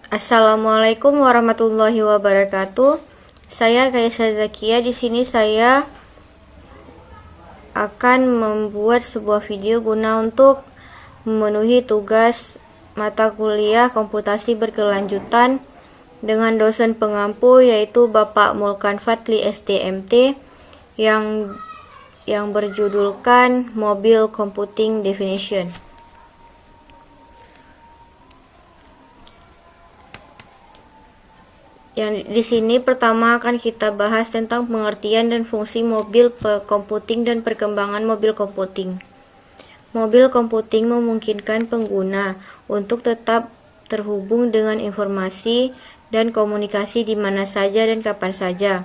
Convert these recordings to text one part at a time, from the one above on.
Assalamualaikum warahmatullahi wabarakatuh. Saya Kaisa Zakia. Di sini saya akan membuat sebuah video guna untuk memenuhi tugas mata kuliah komputasi berkelanjutan dengan dosen pengampu yaitu Bapak Mulkan Fadli SDMT yang berjudulkan Mobile Computing Definition. Yang di sini pertama akan kita bahas tentang pengertian dan fungsi mobil computing dan perkembangan mobil computing. Mobil computing memungkinkan pengguna untuk tetap terhubung dengan informasi dan komunikasi di mana saja dan kapan saja,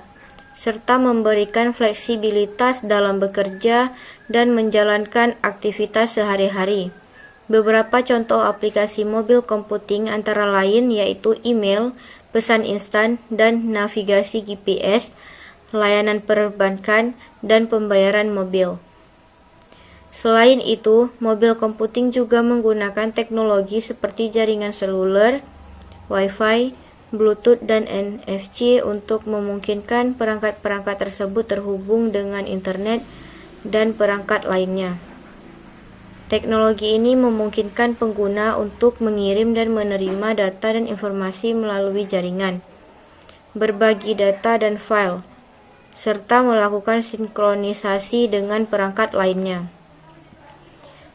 serta memberikan fleksibilitas dalam bekerja dan menjalankan aktivitas sehari-hari. Beberapa contoh aplikasi mobil computing antara lain yaitu email, pesan instan, dan navigasi GPS, layanan perbankan, dan pembayaran mobil. Selain itu, mobil computing juga menggunakan teknologi seperti jaringan seluler, Wi-Fi, Bluetooth, dan NFC untuk memungkinkan perangkat-perangkat tersebut terhubung dengan internet dan perangkat lainnya. Teknologi ini memungkinkan pengguna untuk mengirim dan menerima data dan informasi melalui jaringan, berbagi data dan file, serta melakukan sinkronisasi dengan perangkat lainnya.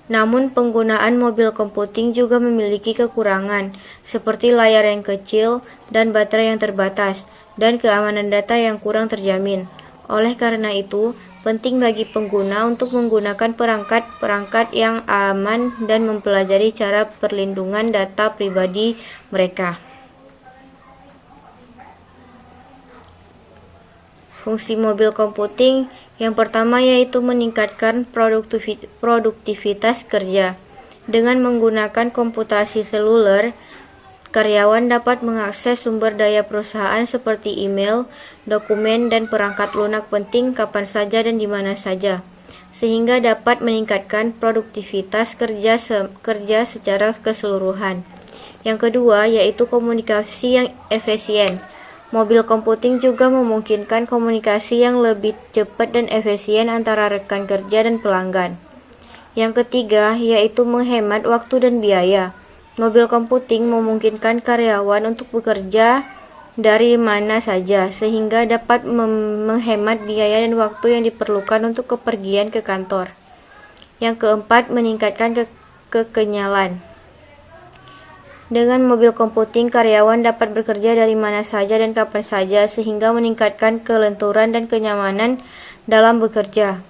Namun, penggunaan mobil computing juga memiliki kekurangan, seperti layar yang kecil dan baterai yang terbatas, dan keamanan data yang kurang terjamin. Oleh karena itu, penting bagi pengguna untuk menggunakan perangkat-perangkat yang aman dan mempelajari cara perlindungan data pribadi mereka. Fungsi mobil computing yang pertama yaitu meningkatkan produktivitas kerja. Dengan menggunakan komputasi seluler, karyawan dapat mengakses sumber daya perusahaan seperti email, dokumen, dan perangkat lunak penting kapan saja dan di mana saja, sehingga dapat meningkatkan produktivitas kerja secara keseluruhan. Yang kedua yaitu komunikasi yang efisien. Mobil computing juga memungkinkan komunikasi yang lebih cepat dan efisien antara rekan kerja dan pelanggan. Yang ketiga yaitu menghemat waktu dan biaya. Mobil computing memungkinkan karyawan untuk bekerja dari mana saja, sehingga dapat menghemat biaya dan waktu yang diperlukan untuk kepergian ke kantor. Yang keempat, meningkatkan kekenyalan. Dengan mobil computing, karyawan dapat bekerja dari mana saja dan kapan saja, sehingga meningkatkan kelenturan dan kenyamanan dalam bekerja.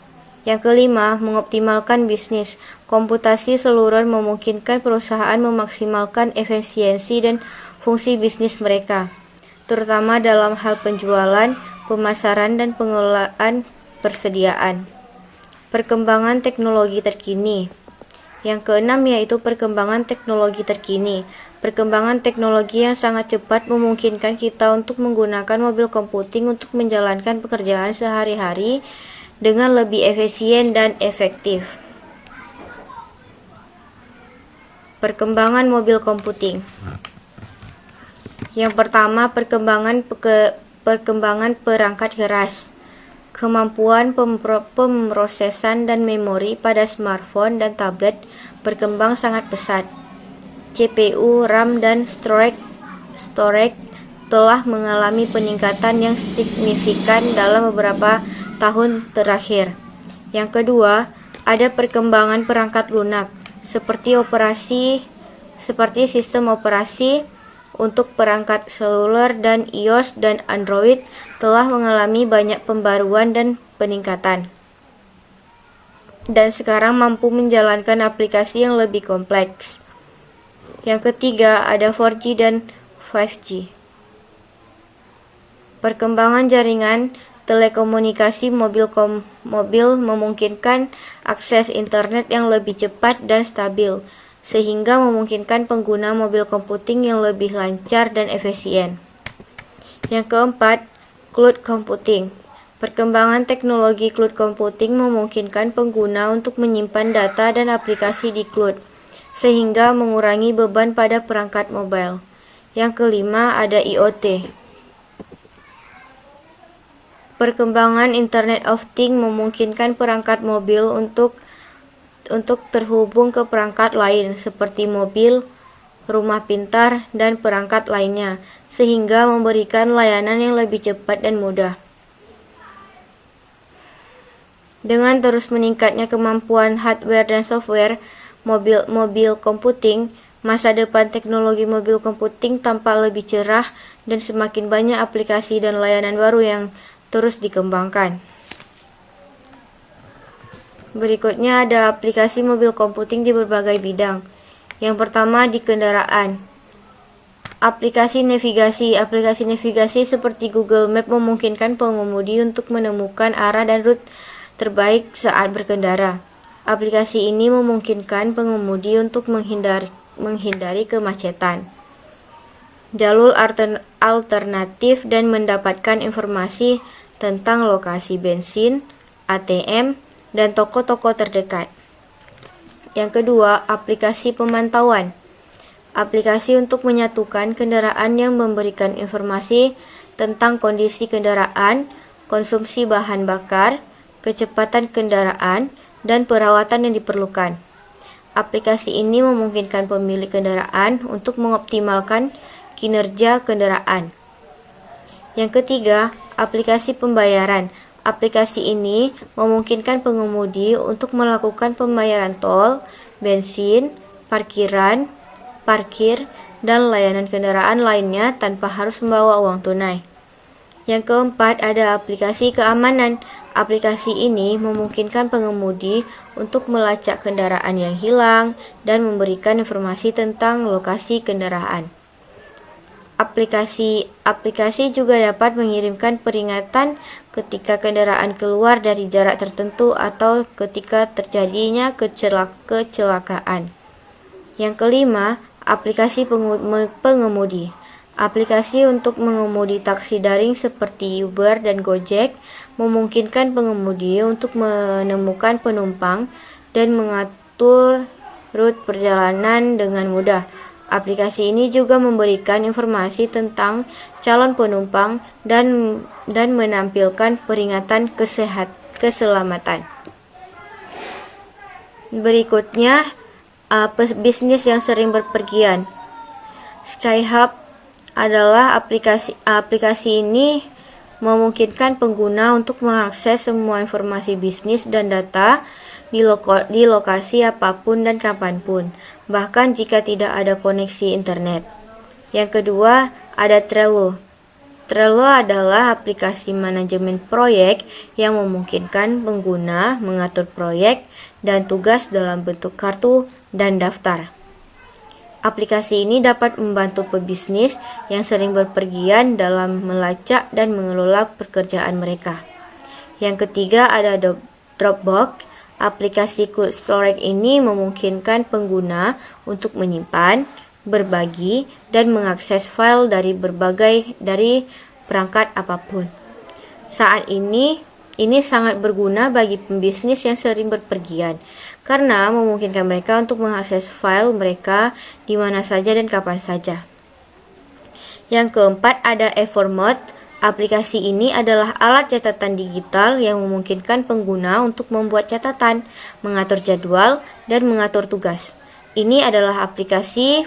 Yang kelima, mengoptimalkan bisnis. Komputasi seluler memungkinkan perusahaan memaksimalkan efisiensi dan fungsi bisnis mereka, terutama dalam hal penjualan, pemasaran, dan pengelolaan persediaan. Perkembangan teknologi terkini. Yang keenam yaitu perkembangan teknologi terkini. Perkembangan teknologi yang sangat cepat memungkinkan kita untuk menggunakan mobil computing untuk menjalankan pekerjaan sehari-hari dengan lebih efisien dan efektif. Perkembangan mobil computing. Yang pertama, perkembangan perangkat keras. Kemampuan pemrosesan dan memori pada smartphone dan tablet berkembang sangat pesat. CPU, RAM, dan storage telah mengalami peningkatan yang signifikan dalam beberapa tahun terakhir. Yang kedua, ada perkembangan perangkat lunak seperti sistem operasi untuk perangkat seluler dan iOS dan Android telah mengalami banyak pembaruan dan peningkatan, dan sekarang mampu menjalankan aplikasi yang lebih kompleks. Yang ketiga, ada 4G dan 5G. Perkembangan jaringan telekomunikasi mobil memungkinkan akses internet yang lebih cepat dan stabil, sehingga memungkinkan pengguna mobil computing yang lebih lancar dan efisien. Yang keempat, cloud computing. Perkembangan teknologi cloud computing memungkinkan pengguna untuk menyimpan data dan aplikasi di cloud, sehingga mengurangi beban pada perangkat mobile. Yang kelima ada IoT. Perkembangan Internet of Things memungkinkan perangkat mobil untuk terhubung ke perangkat lain seperti mobil, rumah pintar, dan perangkat lainnya, sehingga memberikan layanan yang lebih cepat dan mudah. Dengan terus meningkatnya kemampuan hardware dan software mobil computing, masa depan teknologi mobil computing tampak lebih cerah dan semakin banyak aplikasi dan layanan baru yang terus dikembangkan. Berikutnya ada aplikasi mobil computing di berbagai bidang. Yang pertama di kendaraan. Aplikasi navigasi seperti Google Map memungkinkan pengemudi untuk menemukan arah dan rute terbaik saat berkendara. Aplikasi ini memungkinkan pengemudi untuk menghindari kemacetan, jalur alternatif, dan mendapatkan informasi tentang lokasi bensin, ATM, dan toko-toko terdekat. Yang kedua, aplikasi pemantauan. Aplikasi untuk menyatukan kendaraan yang memberikan informasi tentang kondisi kendaraan, konsumsi bahan bakar, kecepatan kendaraan, dan perawatan yang diperlukan. Aplikasi ini memungkinkan pemilik kendaraan untuk mengoptimalkan kinerja kendaraan. Yang ketiga, aplikasi pembayaran. Aplikasi ini memungkinkan pengemudi untuk melakukan pembayaran tol, bensin, parkir, dan layanan kendaraan lainnya tanpa harus membawa uang tunai. Yang keempat ada aplikasi keamanan. Aplikasi ini memungkinkan pengemudi untuk melacak kendaraan yang hilang dan memberikan informasi tentang lokasi kendaraan. Aplikasi juga dapat mengirimkan peringatan ketika kendaraan keluar dari jarak tertentu atau ketika terjadinya kecelakaan. Yang kelima, aplikasi pengemudi. Aplikasi untuk mengemudi taksi daring seperti Uber dan Gojek memungkinkan pengemudi untuk menemukan penumpang dan mengatur rute perjalanan dengan mudah. Aplikasi ini juga memberikan informasi tentang calon penumpang dan menampilkan peringatan keselamatan. Berikutnya, bisnis yang sering berpergian. Skyhub adalah aplikasi ini memungkinkan pengguna untuk mengakses semua informasi bisnis dan data di lokasi apapun dan kapanpun, bahkan jika tidak ada koneksi internet. Yang kedua, ada Trello. Trello adalah aplikasi manajemen proyek yang memungkinkan pengguna mengatur proyek dan tugas dalam bentuk kartu dan daftar. Aplikasi ini dapat membantu pebisnis yang sering berpergian dalam melacak dan mengelola pekerjaan mereka. Yang ketiga ada Dropbox. Aplikasi cloud storage ini memungkinkan pengguna untuk menyimpan, berbagi, dan mengakses file dari perangkat apapun. Saat ini sangat berguna bagi pembisnis yang sering berpergian karena memungkinkan mereka untuk mengakses file mereka di mana saja dan kapan saja. Yang keempat ada Evernote. Aplikasi ini adalah alat catatan digital yang memungkinkan pengguna untuk membuat catatan, mengatur jadwal, dan mengatur tugas. Ini adalah aplikasi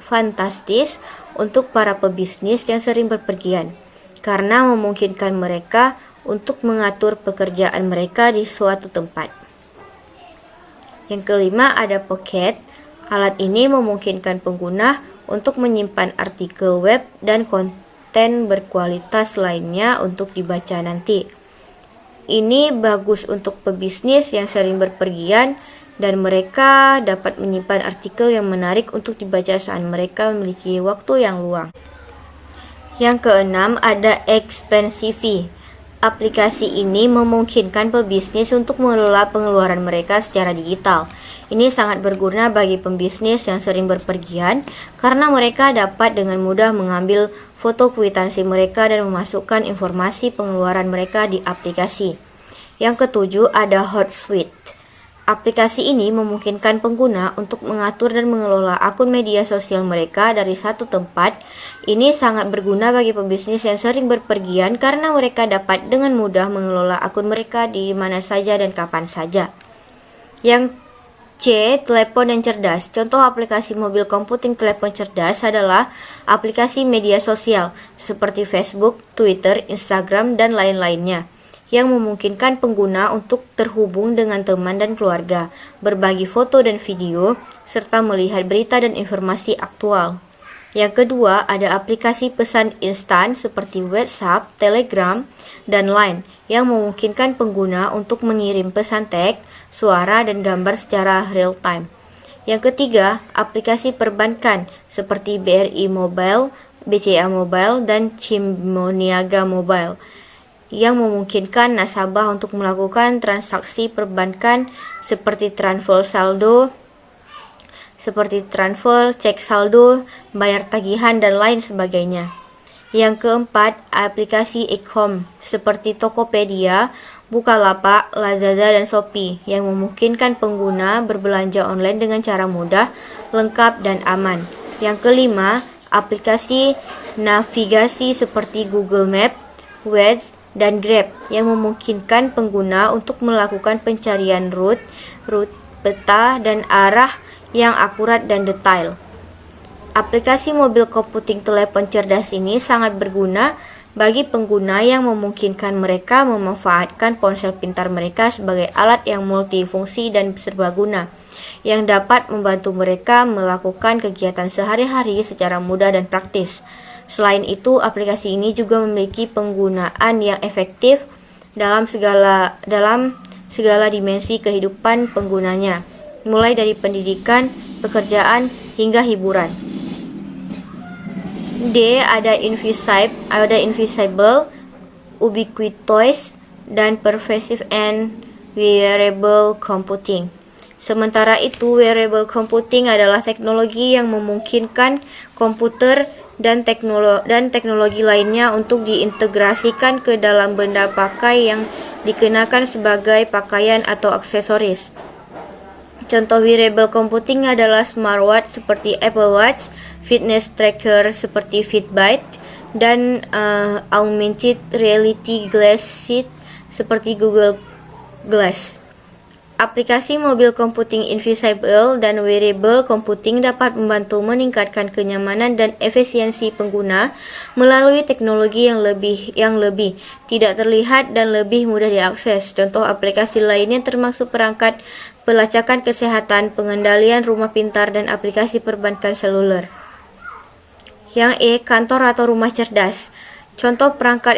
fantastis untuk para pebisnis yang sering berpergian, karena memungkinkan mereka untuk mengatur pekerjaan mereka di suatu tempat. Yang kelima ada Pocket. Alat ini memungkinkan pengguna untuk menyimpan artikel web dan konten berkualitas lainnya untuk dibaca nanti. Ini bagus untuk pebisnis yang sering berpergian dan mereka dapat menyimpan artikel yang menarik untuk dibaca saat mereka memiliki waktu yang luang. Yang keenam ada Expensify. Aplikasi ini memungkinkan pebisnis untuk mengelola pengeluaran mereka secara digital. Ini sangat berguna bagi pembisnis yang sering berpergian karena mereka dapat dengan mudah mengambil foto kwitansi mereka dan memasukkan informasi pengeluaran mereka di aplikasi. Yang ketujuh ada Hotsuite. Aplikasi ini memungkinkan pengguna untuk mengatur dan mengelola akun media sosial mereka dari satu tempat. Ini sangat berguna bagi pebisnis yang sering berpergian karena mereka dapat dengan mudah mengelola akun mereka di mana saja dan kapan saja. Yang C. Telepon yang cerdas. Contoh aplikasi mobil komputing telepon cerdas adalah aplikasi media sosial seperti Facebook, Twitter, Instagram, dan lain-lainnya, yang memungkinkan pengguna untuk terhubung dengan teman dan keluarga, berbagi foto dan video, serta melihat berita dan informasi aktual. Yang kedua, ada aplikasi pesan instan seperti WhatsApp, Telegram, dan Line, yang memungkinkan pengguna untuk mengirim pesan teks, suara, dan gambar secara real-time. Yang ketiga, aplikasi perbankan seperti BRI Mobile, BCA Mobile, dan Cimoniaga Mobile, yang memungkinkan nasabah untuk melakukan transaksi perbankan seperti transfer, cek saldo, bayar tagihan, dan lain sebagainya. Yang keempat, aplikasi e-com seperti Tokopedia, Bukalapak, Lazada, dan Shopee, yang memungkinkan pengguna berbelanja online dengan cara mudah, lengkap, dan aman. Yang kelima, aplikasi navigasi seperti Google Map, Waze, dan Grab, yang memungkinkan pengguna untuk melakukan pencarian rute, peta, dan arah yang akurat dan detail. Aplikasi mobil komputing telepon cerdas ini sangat berguna bagi pengguna yang memungkinkan mereka memanfaatkan ponsel pintar mereka sebagai alat yang multifungsi dan serbaguna, yang dapat membantu mereka melakukan kegiatan sehari-hari secara mudah dan praktis. Selain itu, aplikasi ini juga memiliki penggunaan yang efektif dalam segala dimensi kehidupan penggunanya, mulai dari pendidikan, pekerjaan, hingga hiburan. D. Ada invisible, ubiquitous, dan pervasive and wearable computing. Sementara itu, wearable computing adalah teknologi yang memungkinkan komputer dan teknologi lainnya untuk diintegrasikan ke dalam benda pakai yang dikenakan sebagai pakaian atau aksesoris. Contoh wearable computing adalah smartwatch seperti Apple Watch, fitness tracker seperti Fitbit, dan augmented reality glasses seperti Google Glass. Aplikasi mobil komputing invisible dan wearable computing dapat membantu meningkatkan kenyamanan dan efisiensi pengguna melalui teknologi yang lebih tidak terlihat dan lebih mudah diakses. Contoh aplikasi lainnya termasuk perangkat pelacakan kesehatan, pengendalian rumah pintar, dan aplikasi perbankan seluler. Yang E. Kantor atau rumah cerdas. Contoh perangkat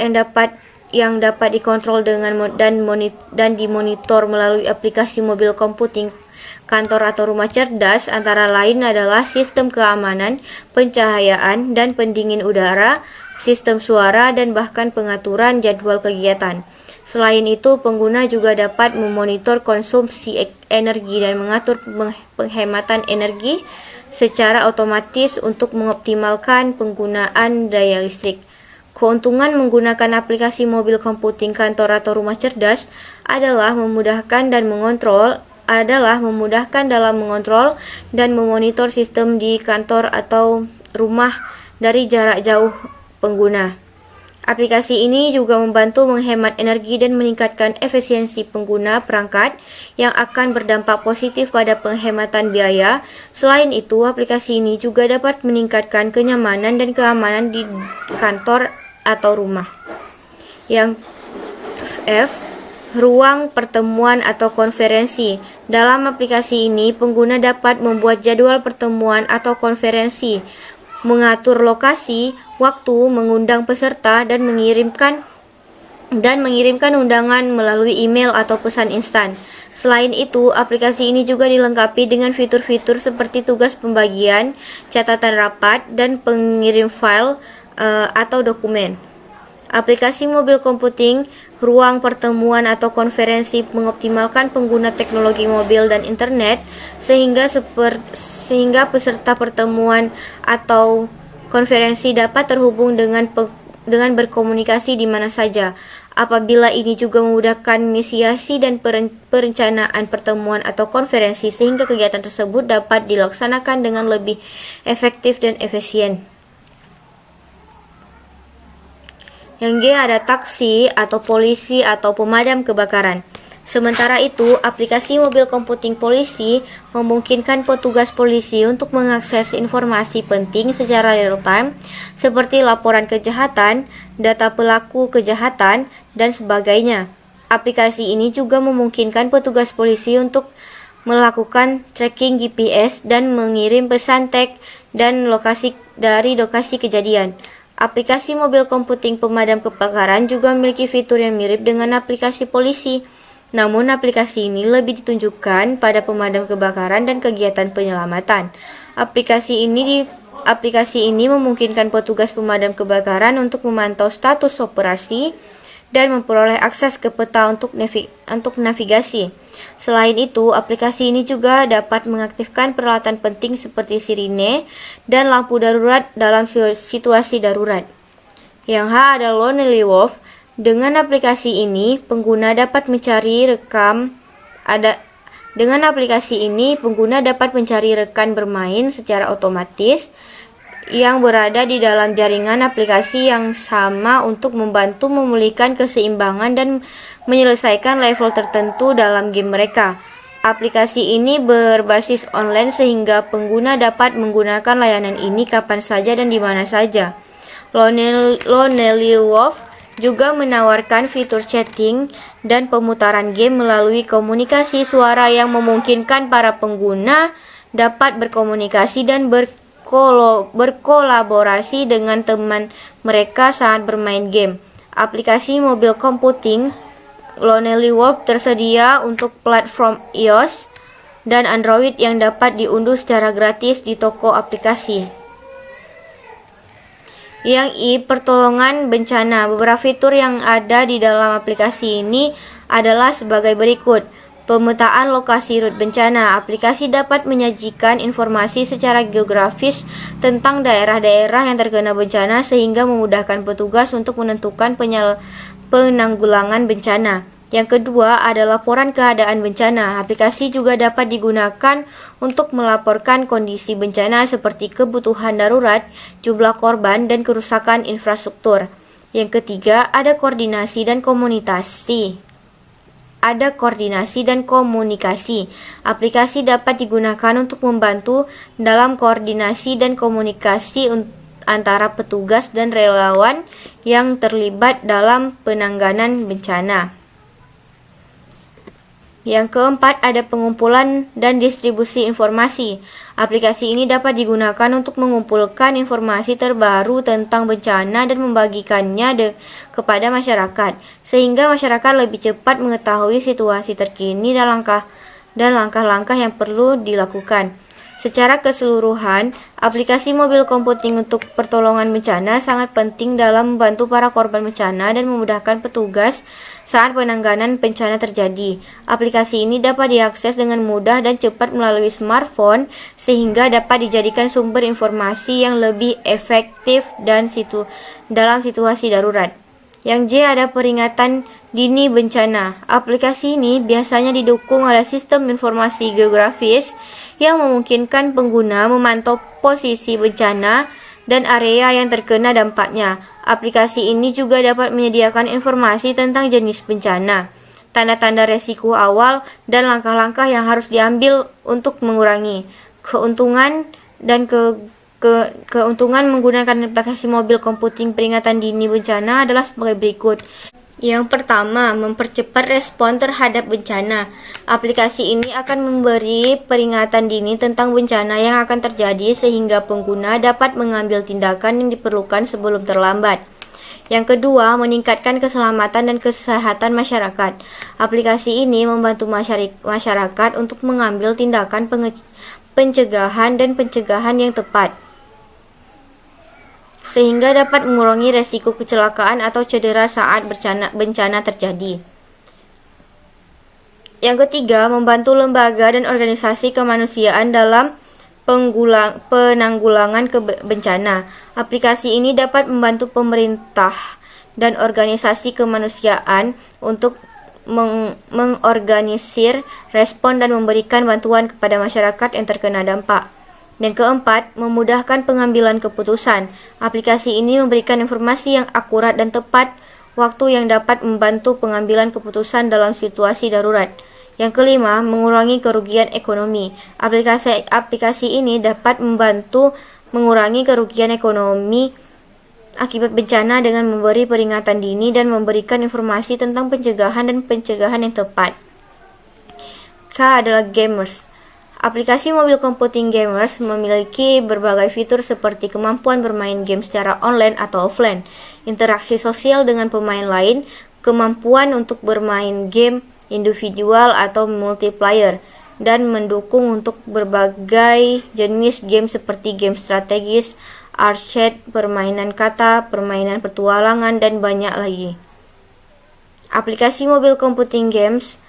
yang dapat dikontrol dan dimonitor melalui aplikasi mobil komputing kantor atau rumah cerdas antara lain adalah sistem keamanan, pencahayaan, dan pendingin udara, sistem suara, dan bahkan pengaturan jadwal kegiatan. Selain itu, pengguna juga dapat memonitor konsumsi energi dan mengatur penghematan energi secara otomatis untuk mengoptimalkan penggunaan daya listrik. Keuntungan menggunakan aplikasi mobil komputing kantor atau rumah cerdas adalah memudahkan dalam mengontrol dan memonitor sistem di kantor atau rumah dari jarak jauh pengguna. Aplikasi ini juga membantu menghemat energi dan meningkatkan efisiensi pengguna perangkat yang akan berdampak positif pada penghematan biaya. Selain itu, aplikasi ini juga dapat meningkatkan kenyamanan dan keamanan di kantor atau rumah. Yang F. Ruang pertemuan atau konferensi. Dalam aplikasi ini, pengguna dapat membuat jadwal pertemuan atau konferensi, mengatur lokasi, waktu, mengundang peserta, dan mengirimkan undangan melalui email atau pesan instan. Selain itu, aplikasi ini juga dilengkapi dengan fitur-fitur seperti tugas pembagian, catatan rapat, dan pengirim file atau dokumen. Aplikasi mobil komputing, ruang pertemuan atau konferensi mengoptimalkan pengguna teknologi mobil dan internet sehingga peserta pertemuan atau konferensi dapat terhubung dengan berkomunikasi di mana saja. Apabila ini juga memudahkan inisiasi dan perencanaan pertemuan atau konferensi sehingga kegiatan tersebut dapat dilaksanakan dengan lebih efektif dan efisien. Yang G ada taksi atau polisi atau pemadam kebakaran. Sementara itu, aplikasi mobil komputing polisi memungkinkan petugas polisi untuk mengakses informasi penting secara real-time seperti laporan kejahatan, data pelaku kejahatan, dan sebagainya. Aplikasi ini juga memungkinkan petugas polisi untuk melakukan tracking GPS dan mengirim pesan tag dan dari lokasi kejadian. Aplikasi mobil komputing pemadam kebakaran juga memiliki fitur yang mirip dengan aplikasi polisi. Namun aplikasi ini lebih ditunjukkan pada pemadam kebakaran dan kegiatan penyelamatan. Aplikasi ini memungkinkan petugas pemadam kebakaran untuk memantau status operasi dan memperoleh akses ke peta untuk navigasi. Selain itu, aplikasi ini juga dapat mengaktifkan peralatan penting seperti sirine dan lampu darurat dalam situasi darurat. Yang H ada Lonely Wolf. Dengan aplikasi ini, pengguna dapat mencari rekan bermain secara otomatis yang berada di dalam jaringan aplikasi yang sama untuk membantu memulihkan keseimbangan dan menyelesaikan level tertentu dalam game mereka. Aplikasi ini berbasis online sehingga pengguna dapat menggunakan layanan ini kapan saja dan di mana saja. Lonely Wolf juga menawarkan fitur chatting dan pemutaran game melalui komunikasi suara yang memungkinkan para pengguna dapat berkomunikasi dan berkolaborasi dengan teman mereka saat bermain game. Aplikasi mobil komputing Lonely Wolf tersedia untuk platform iOS dan Android yang dapat diunduh secara gratis di toko aplikasi. Yang I, pertolongan bencana. Beberapa fitur yang ada di dalam aplikasi ini adalah sebagai berikut. Pemetaan lokasi root bencana. Aplikasi dapat menyajikan informasi secara geografis tentang daerah-daerah yang terkena bencana sehingga memudahkan petugas untuk menentukan penanggulangan bencana. Yang kedua ada laporan keadaan bencana. Aplikasi juga dapat digunakan untuk melaporkan kondisi bencana seperti kebutuhan darurat, jumlah korban, dan kerusakan infrastruktur. Yang ketiga ada koordinasi dan komunikasi. Aplikasi dapat digunakan untuk membantu dalam koordinasi dan komunikasi antara petugas dan relawan yang terlibat dalam penanganan bencana. Yang keempat ada pengumpulan dan distribusi informasi. Aplikasi ini dapat digunakan untuk mengumpulkan informasi terbaru tentang bencana dan membagikannya kepada masyarakat, sehingga masyarakat lebih cepat mengetahui situasi terkini dan langkah-langkah yang perlu dilakukan. Secara keseluruhan, aplikasi mobil komputing untuk pertolongan bencana sangat penting dalam membantu para korban bencana dan memudahkan petugas saat penanganan bencana terjadi. Aplikasi ini dapat diakses dengan mudah dan cepat melalui smartphone sehingga dapat dijadikan sumber informasi yang lebih efektif dalam situasi darurat. Yang J ada peringatan dini bencana. Aplikasi ini biasanya didukung oleh sistem informasi geografis yang memungkinkan pengguna memantau posisi bencana dan area yang terkena dampaknya. Aplikasi ini juga dapat menyediakan informasi tentang jenis bencana, tanda-tanda resiko awal, dan langkah-langkah yang harus diambil untuk mengurangi. Keuntungan menggunakan aplikasi mobil komputing peringatan dini bencana adalah sebagai berikut. Yang pertama, mempercepat respon terhadap bencana. Aplikasi ini akan memberi peringatan dini tentang bencana yang akan terjadi sehingga pengguna dapat mengambil tindakan yang diperlukan sebelum terlambat. Yang kedua, meningkatkan keselamatan dan kesehatan masyarakat. Aplikasi ini membantu masyarakat untuk mengambil tindakan pencegahan yang tepat, sehingga dapat mengurangi resiko kecelakaan atau cedera saat bencana terjadi. Yang ketiga, membantu lembaga dan organisasi kemanusiaan dalam penanggulangan bencana. Aplikasi ini dapat membantu pemerintah dan organisasi kemanusiaan untuk mengorganisir respon dan memberikan bantuan kepada masyarakat yang terkena dampak. Yang keempat, memudahkan pengambilan keputusan. Aplikasi ini memberikan informasi yang akurat dan tepat waktu yang dapat membantu pengambilan keputusan dalam situasi darurat. Yang kelima, mengurangi kerugian ekonomi. Aplikasi ini dapat membantu mengurangi kerugian ekonomi akibat bencana dengan memberi peringatan dini dan memberikan informasi tentang pencegahan yang tepat. K adalah gamers. Aplikasi mobil computing gamers memiliki berbagai fitur seperti kemampuan bermain game secara online atau offline, interaksi sosial dengan pemain lain, kemampuan untuk bermain game individual atau multiplayer, dan mendukung untuk berbagai jenis game seperti game strategis, arcade, permainan kata, permainan petualangan, dan banyak lagi. Aplikasi mobil computing games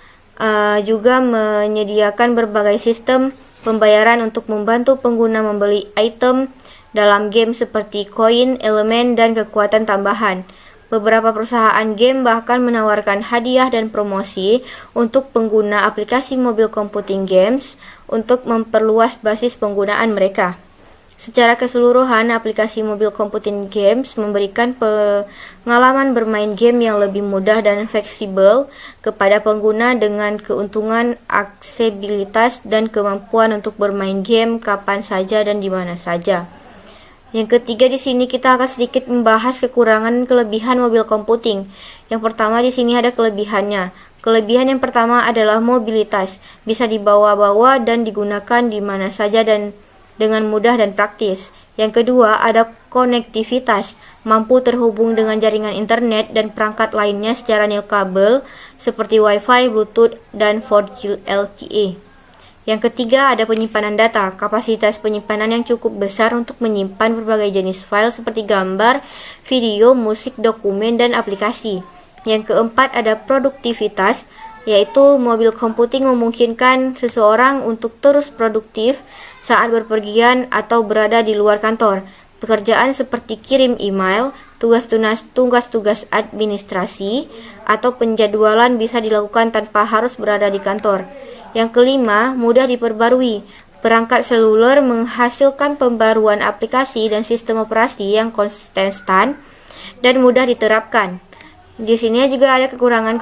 juga menyediakan berbagai sistem pembayaran untuk membantu pengguna membeli item dalam game seperti koin, elemen, dan kekuatan tambahan. Beberapa perusahaan game bahkan menawarkan hadiah dan promosi untuk pengguna aplikasi mobil computing games untuk memperluas basis penggunaan mereka. Secara keseluruhan, aplikasi mobil computing games memberikan pengalaman bermain game yang lebih mudah dan fleksibel kepada pengguna dengan keuntungan aksesibilitas dan kemampuan untuk bermain game kapan saja dan di mana saja. Yang ketiga, di sini kita akan sedikit membahas kekurangan dan kelebihan mobil computing. Yang pertama, di sini ada kelebihannya. Kelebihan yang pertama adalah mobilitas, bisa dibawa-bawa dan digunakan di mana saja dan dengan mudah dan praktis. Yang kedua, ada konektivitas, mampu terhubung dengan jaringan internet dan perangkat lainnya secara nirkabel seperti Wi-Fi, Bluetooth, dan 4G LTE. Yang ketiga, ada penyimpanan data, kapasitas penyimpanan yang cukup besar untuk menyimpan berbagai jenis file seperti gambar, video, musik, dokumen, dan aplikasi. Yang keempat, ada produktivitas, yaitu mobil computing memungkinkan seseorang untuk terus produktif saat berpergian atau berada di luar kantor. Pekerjaan seperti kirim email, tugas-tugas administrasi, atau penjadwalan bisa dilakukan tanpa harus berada di kantor. Yang kelima, mudah diperbarui. Perangkat seluler menghasilkan pembaruan aplikasi dan sistem operasi yang konsisten dan mudah diterapkan. Di sini juga ada kekurangan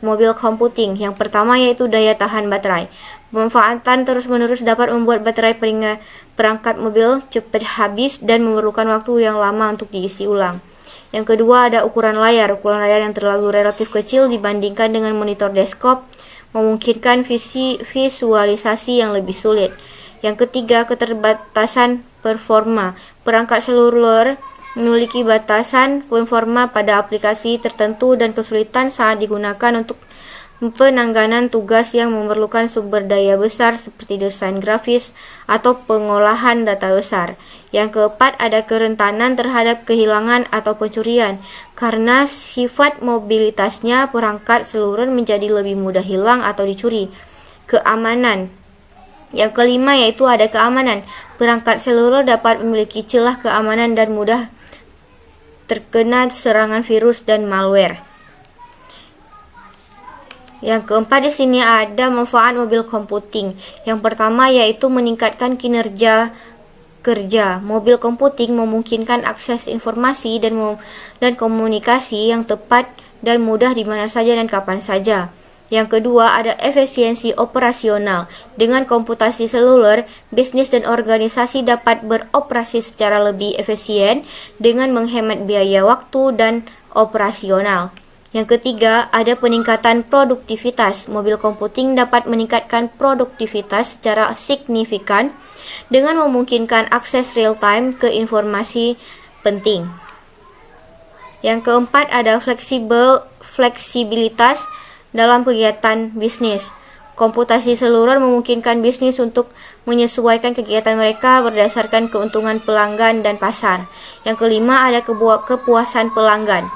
mobil computing. Yang pertama yaitu daya tahan baterai. Pemanfaatan terus-menerus dapat membuat baterai perangkat mobil cepat habis dan memerlukan waktu yang lama untuk diisi ulang. Yang kedua ada ukuran layar. Ukuran layar yang terlalu relatif kecil dibandingkan dengan monitor desktop memungkinkan visualisasi yang lebih sulit. Yang ketiga, keterbatasan performa. Perangkat seluler memiliki batasan performa pada aplikasi tertentu dan kesulitan saat digunakan untuk penanganan tugas yang memerlukan sumber daya besar seperti desain grafis atau pengolahan data besar. Yang keempat, ada kerentanan terhadap kehilangan atau pencurian. Karena sifat mobilitasnya, perangkat seluler menjadi lebih mudah hilang atau dicuri. Keamanan. Yang kelima yaitu ada keamanan. Perangkat seluler dapat memiliki celah keamanan dan mudah terkena serangan virus dan malware. Yang keempat di sini ada manfaat mobil computing. Yang pertama yaitu meningkatkan kinerja kerja. Mobil computing memungkinkan akses informasi dan komunikasi yang tepat dan mudah di mana saja dan kapan saja. Yang kedua ada efisiensi operasional. Dengan komputasi seluler, bisnis dan organisasi dapat beroperasi secara lebih efisien dengan menghemat biaya waktu dan operasional. Yang ketiga, ada peningkatan produktivitas. Mobil computing dapat meningkatkan produktivitas secara signifikan dengan memungkinkan akses real-time ke informasi penting. Yang keempat, ada fleksibilitas dalam kegiatan bisnis. Komputasi seluler memungkinkan bisnis untuk menyesuaikan kegiatan mereka berdasarkan keuntungan pelanggan dan pasar. Yang kelima, ada kepuasan pelanggan.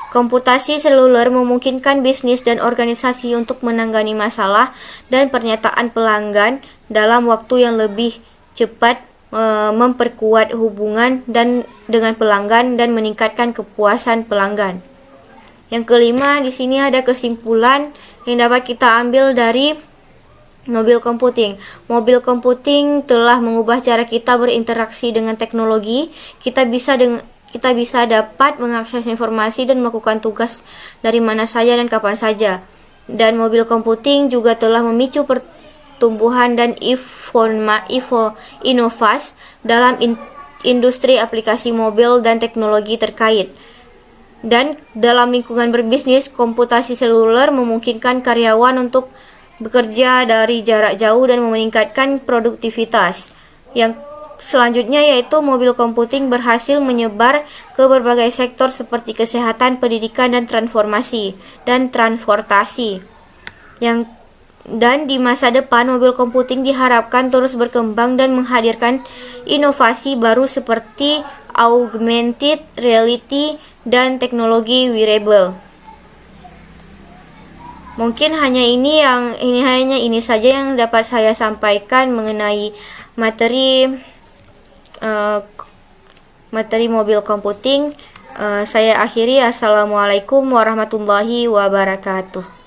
Komputasi seluler memungkinkan bisnis dan organisasi untuk menangani masalah dan pernyataan pelanggan dalam waktu yang lebih cepat, memperkuat hubungan dengan pelanggan dan meningkatkan kepuasan pelanggan. Yang kelima, di sini ada kesimpulan yang dapat kita ambil dari mobil computing. Mobil computing telah mengubah cara kita berinteraksi dengan teknologi. Kita bisa dapat mengakses informasi dan melakukan tugas dari mana saja dan kapan saja. Dan mobil computing juga telah memicu pertumbuhan dan inovasi dalam industri aplikasi mobil dan teknologi terkait. Dan dalam lingkungan berbisnis, komputasi seluler memungkinkan karyawan untuk bekerja dari jarak jauh dan meningkatkan produktivitas. Yang selanjutnya yaitu mobil computing berhasil menyebar ke berbagai sektor seperti kesehatan, pendidikan, dan transportasi. Dan di masa depan, mobil computing diharapkan terus berkembang dan menghadirkan inovasi baru seperti augmented reality dan teknologi wearable. Mungkin hanya ini saja yang dapat saya sampaikan mengenai materi mobil computing. Saya akhiri. Assalamualaikum warahmatullahi wabarakatuh.